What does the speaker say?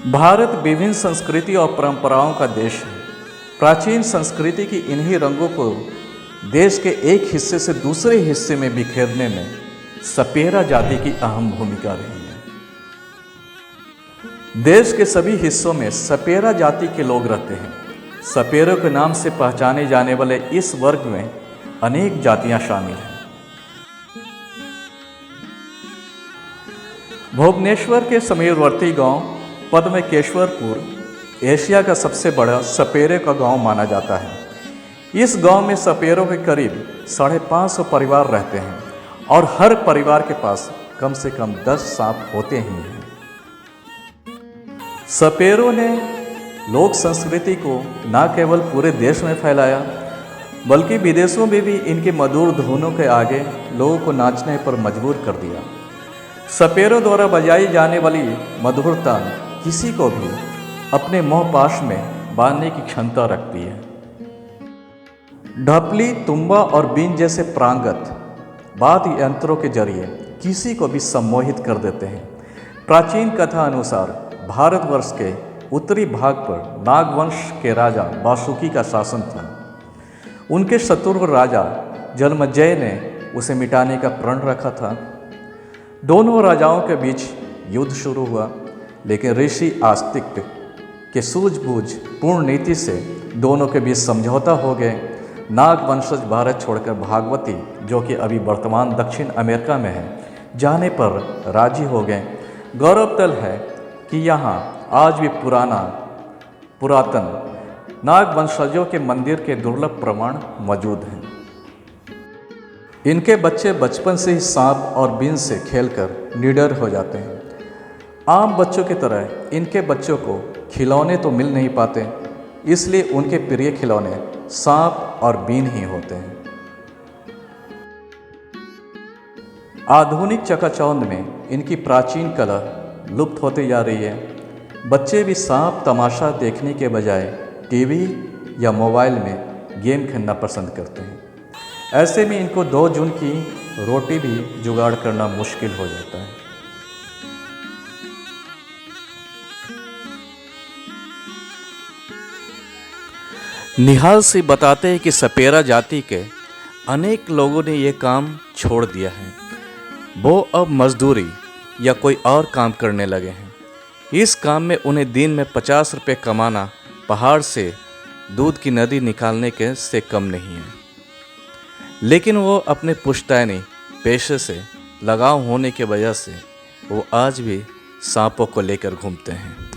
भारत विभिन्न संस्कृति और परंपराओं का देश है। प्राचीन संस्कृति की इन्हीं रंगों को देश के एक हिस्से से दूसरे हिस्से में बिखेरने में सपेरा जाति की अहम भूमिका रही है। देश के सभी हिस्सों में सपेरा जाति के लोग रहते हैं। सपेरों के नाम से पहचाने जाने वाले इस वर्ग में अनेक जातियां शामिल हैं। भुवनेश्वर के समीपवर्ती गांव पद्मकेश्वरपुर एशिया का सबसे बड़ा सपेरे का गांव माना जाता है। इस गांव में सपेरों के करीब 550 परिवार रहते हैं और हर परिवार के पास कम से कम 10 सांप होते ही हैं। सपेरों ने लोक संस्कृति को न केवल पूरे देश में फैलाया बल्कि विदेशों में भी इनके मधुर धुनों के आगे लोगों को नाचने पर मजबूर कर दिया। सपेरों द्वारा बजाई जाने वाली मधुर तान किसी को भी अपने मोहपाश में बांधने की क्षमता रखती है। ढपली, तुंबा और बीन जैसे प्रांगत वाद्य यंत्रों के जरिए किसी को भी सम्मोहित कर देते हैं। प्राचीन कथा अनुसार भारतवर्ष के उत्तरी भाग पर नागवंश के राजा वासुकी का शासन था। उनके शत्रु राजा जन्मेजय ने उसे मिटाने का प्रण रखा था। दोनों राजाओं के बीच युद्ध शुरू हुआ, लेकिन ऋषि आस्तिक के सूझबूझ पूर्ण नीति से दोनों के बीच समझौता हो गए। नाग वंशज भारत छोड़कर भागवती, जो कि अभी वर्तमान दक्षिण अमेरिका में है, जाने पर राजी हो गए। गौरतलब है कि यहाँ आज भी पुरातन नाग वंशजों के मंदिर के दुर्लभ प्रमाण मौजूद हैं। इनके बच्चे बचपन से ही सांप और बीन से खेलकर निडर हो जाते हैं। आम बच्चों की तरह इनके बच्चों को खिलौने तो मिल नहीं पाते, इसलिए उनके प्रिय खिलौने सांप और बीन ही होते हैं। आधुनिक चकाचौंध में इनकी प्राचीन कला लुप्त होती जा रही है। बच्चे भी सांप तमाशा देखने के बजाय टीवी या मोबाइल में गेम खेलना पसंद करते हैं। ऐसे में इनको 2 जून की रोटी भी जुगाड़ करना मुश्किल हो जाता है। निहाल से बताते हैं कि सपेरा जाति के अनेक लोगों ने ये काम छोड़ दिया है। वो अब मजदूरी या कोई और काम करने लगे हैं। इस काम में उन्हें दिन में 50 रुपये कमाना पहाड़ से दूध की नदी निकालने के से कम नहीं है। लेकिन वो अपने पुश्तैनी पेशे से लगाव होने की वजह से वो आज भी सांपों को लेकर घूमते हैं।